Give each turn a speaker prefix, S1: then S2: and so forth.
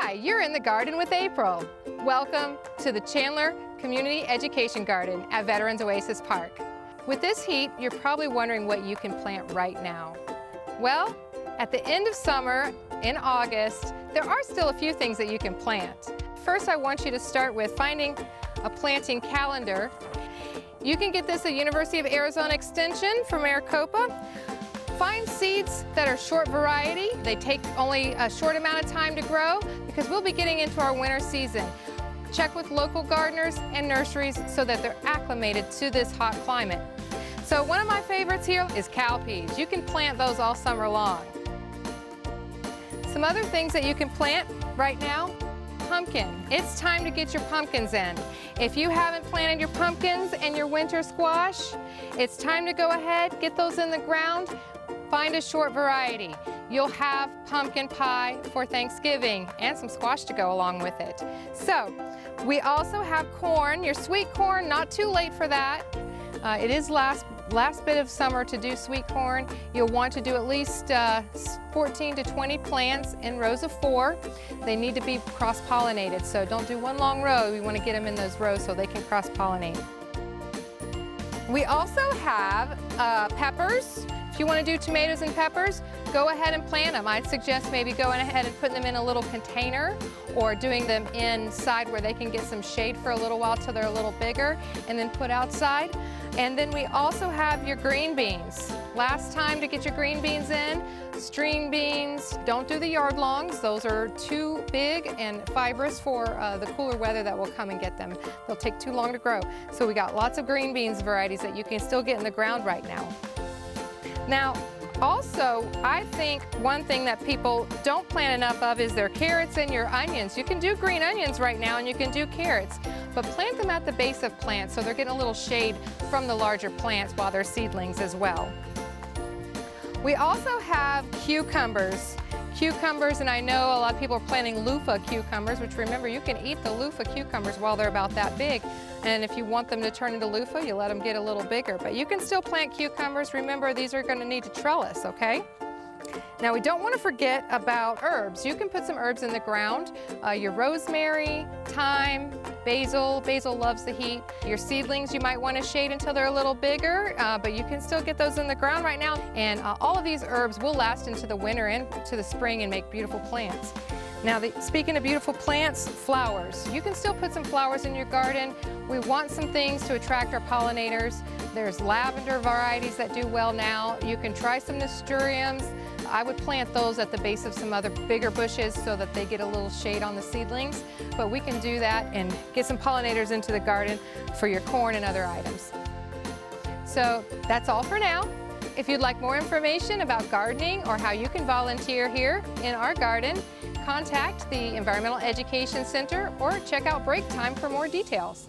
S1: Hi, you're in the garden with April. Welcome to the Chandler Community Education Garden at Veterans Oasis Park. With this heat, you're probably wondering what you can plant right now. Well, at the end of summer, in August, there are still a few things that you can plant. First, I want you to start with finding a planting calendar. You can get this at University of Arizona Extension from Maricopa. Find seeds that are short variety. They take only a short amount of time to grow because we'll be getting into our winter season. Check with local gardeners and nurseries so that they're acclimated to this hot climate. So one of my favorites here is cowpeas. You can plant those all summer long. Some other things that you can plant right now, pumpkin. It's time to get your pumpkins in. If you haven't planted your pumpkins and your winter squash, it's time to go ahead, get those in the ground. Find a short variety. You'll have pumpkin pie for Thanksgiving and some squash to go along with it. So, we also have corn, your sweet corn, not too late for that. It is last bit of summer to do sweet corn. You'll want to do at least 14 to 20 plants in rows of 4. They need to be cross-pollinated, so don't do one long row. We want to get them in those rows so they can cross-pollinate. We also have peppers. If you want to do tomatoes and peppers, go ahead and plant them. I'd suggest maybe going ahead and putting them in a little container or doing them inside where they can get some shade for a little while till they're a little bigger and then put outside. And then we also have your green beans. Last time to get your green beans in, string beans. Don't do the yard longs. Those are too big and fibrous for the cooler weather that will come and get them. They'll take too long to grow. So we got lots of green beans varieties that you can still get in the ground right now. Now, also, I think one thing that people don't plant enough of is their carrots and your onions. You can do green onions right now and you can do carrots, but plant them at the base of plants so they're getting a little shade from the larger plants while they're seedlings as well. We also have cucumbers. Cucumbers, and I know a lot of people are planting loofah cucumbers, which remember, you can eat the loofah cucumbers while they're about that big. And if you want them to turn into loofah, you let them get a little bigger. But you can still plant cucumbers. Remember, these are going to need to trellis, okay? Now, we don't want to forget about herbs. You can put some herbs in the ground. Your rosemary, thyme, basil. Basil loves the heat. Your seedlings, you might want to shade until they're a little bigger, but you can still get those in the ground right now. And all of these herbs will last into the winter and to the spring and make beautiful plants. Now, speaking of beautiful plants, flowers. You can still put some flowers in your garden. We want some things to attract our pollinators. There's lavender varieties that do well now. You can try some nasturtiums. I would plant those at the base of some other bigger bushes so that they get a little shade on the seedlings. But we can do that and get some pollinators into the garden for your corn and other items. So that's all for now. If you'd like more information about gardening or how you can volunteer here in our garden, contact the Environmental Education Center or check out Break Time for more details.